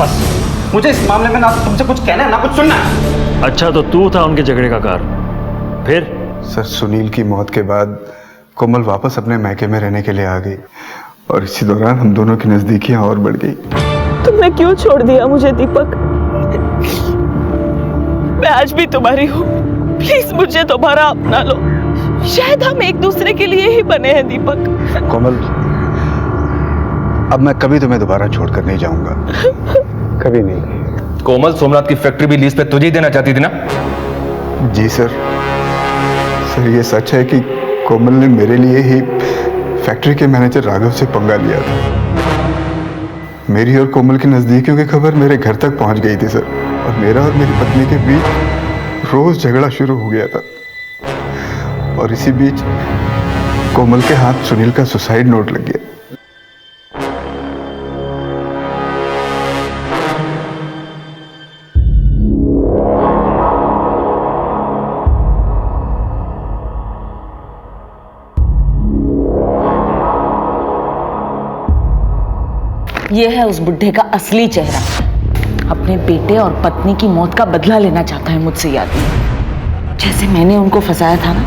Speaker 3: बस। मुझे इस मामले में ना तुमसे कुछ कहना है ना कुछ सुनना है।
Speaker 1: अच्छा, तो तू था उनके झगड़े का कारण? फिर?
Speaker 15: सर, सुनील की मौत के बाद कोमल वापस अपने मैके में रहने के लिए आ गई और इसी दौरान हम दोनों की नजदीकियां और बढ़ गई।
Speaker 7: तुमने क्यों छोड़ दिया मुझे दीपक? मैं आज भी तुम्हारी हूँ, प्लीज मुझे तुम्हारा अपना लो। शायद हम एक दूसरे के लिए ही बने हैं दीपक।
Speaker 15: कोमल, अब मैं कभी तुम्हें दोबारा छोड़कर नहीं जाऊंगा, कभी नहीं।
Speaker 2: कोमल, सोमनाथ की फैक्ट्री भी लीज पे तुझे ही देना चाहती थी ना?
Speaker 15: जी सर, ये सच है कि कोमल ने मेरे लिए ही फैक्ट्री के मैनेजर राघव से पंगा लिया था। मेरी और कोमल की नजदीकियों की खबर मेरे घर तक पहुंच गई थी सर, और मेरा और मेरी पत्नी के बीच रोज झगड़ा शुरू हो गया था। और इसी बीच कोमल के हाथ सुनील का सुसाइड नोट लग गया।
Speaker 7: ये है उस बुढ़े का असली चेहरा। अपने बेटे और पत्नी की मौत का बदला लेना चाहता है मुझसे ये आदमी। जैसे मैंने उनको फंसाया था ना,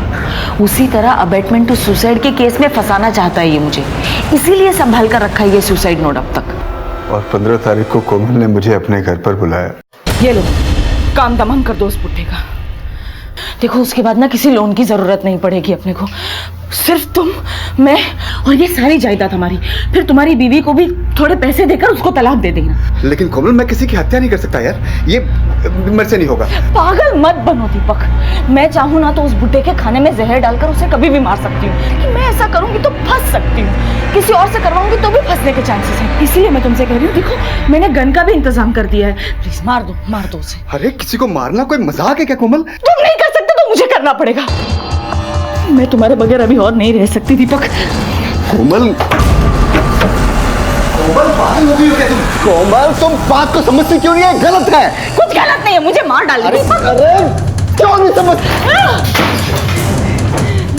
Speaker 7: उसी तरह अबेटमेंट टू सुसाइड के केस में फंसाना चाहता है ये मुझे। इसीलिए संभाल कर रखा है ये सुसाइड नोट अब तक।
Speaker 15: और 15 तारीख को कोमल ने मुझे अपने घर पर बुलाया।
Speaker 7: ये लो, काम तमाम कर दो उस बुढ़े का। देखो, उसके बाद ना किसी लोन की जरूरत नहीं पड़ेगी अपने को। सिर्फ तुम, मैं और ये सारी जायदाद हमारी। फिर तुम्हारी बीवी को भी थोड़े पैसे देकर उसको तलाक दे देना।
Speaker 15: लेकिन कोमल, मैं किसी की हत्या नहीं कर सकता यार, ये मेरे से नहीं होगा।
Speaker 7: पागल मत बनो दीपक। मैं चाहूँ ना तो उस बुड्ढे के खाने में जहर डालकर उसे कभी भी मार सकती हूँ, लेकिन मैं ऐसा करूंगी तो फंस सकती हूँ। किसी और से करवाऊंगी तो भी फंसने के चांसेस हैं। इसीलिए मैं तुमसे कह रही हूँ, देखो मैंने गन का भी इंतजाम कर दिया है। प्लीज मार दो उसे।
Speaker 15: अरे किसी को मारना कोई मजाक है क्या कोमल?
Speaker 7: तुम नहीं कर सकते तो मुझे करना पड़ेगा। मैं तुम्हारे बगैर अभी और नहीं रह सकती दीपक।
Speaker 15: कोमल, पागल हो गई हो क्या तुम? कोमल, तुम बात को समझती क्यों नहीं है? गलत है।
Speaker 7: कुछ गलत नहीं है, मुझे मार डाल दीपक।
Speaker 15: अरे क्यों नहीं समझ?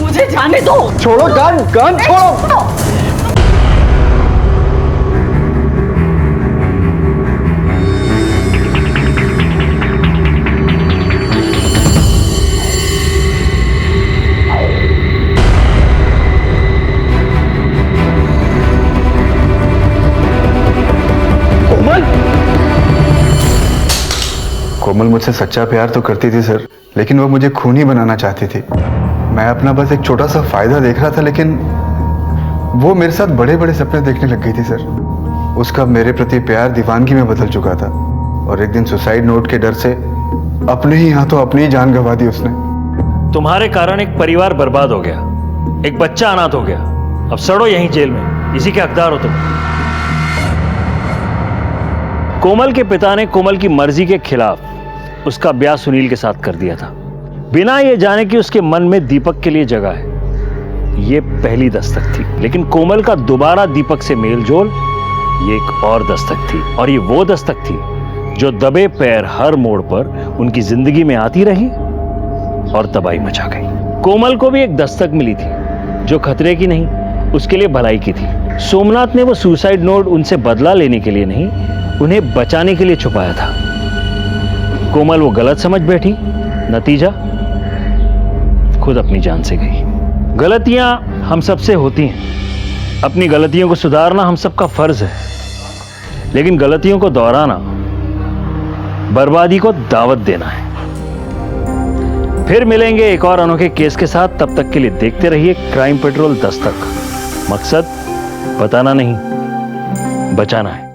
Speaker 7: मुझे जाने दो।
Speaker 15: छोड़ो गन छोड़ो। कोमल मुझसे सच्चा प्यार तो करती थी सर, लेकिन वो मुझे खूनी बनाना चाहती थी। मैं अपना बस एक छोटा सा फायदा देख रहा था, लेकिन वो मेरे साथ बड़े बड़े सपने देखने लग गई थी सर। उसका मेरे प्रति प्यार दीवानगी में बदल चुका था, और एक दिन सुसाइड नोट के डर से अपने ही हाथों अपनी ही जान गंवा दी उसने।
Speaker 1: तुम्हारे कारण एक परिवार बर्बाद हो गया, एक बच्चा अनाथ हो गया। अब सड़ो यहीं जेल में, इसी के हकदार हो तुम। कोमल के पिता ने कोमल की मर्जी के खिलाफ उसका ब्याह सुनील के साथ कर दिया था, बिना ये जाने कि उसके मन में दीपक के लिए जगह है। ये पहली दस्तक थी, लेकिन कोमल का दोबारा दीपक से मेल जोल ये एक और दस्तक थी। और ये वो दस्तक थी जो दबे पैर हर मोड़ पर उनकी जिंदगी में आती रही और तबाही मचा गई। कोमल को भी एक दस्तक मिली थी जो खतरे की नहीं, उसके लिए भलाई की थी। सोमनाथ ने वो सुसाइड नोट उनसे बदला लेने के लिए नहीं, उन्हें बचाने के लिए छुपाया था। कोमल वो गलत समझ बैठी, नतीजा खुद अपनी जान से गई। गलतियां हम सबसे होती हैं, अपनी गलतियों को सुधारना हम सबका फर्ज है, लेकिन गलतियों को दोहराना बर्बादी को दावत देना है। फिर मिलेंगे एक और अनोखे केस के साथ, तब तक के लिए देखते रहिए क्राइम पेट्रोल दस्तक। मकसद बताना नहीं, बचाना है।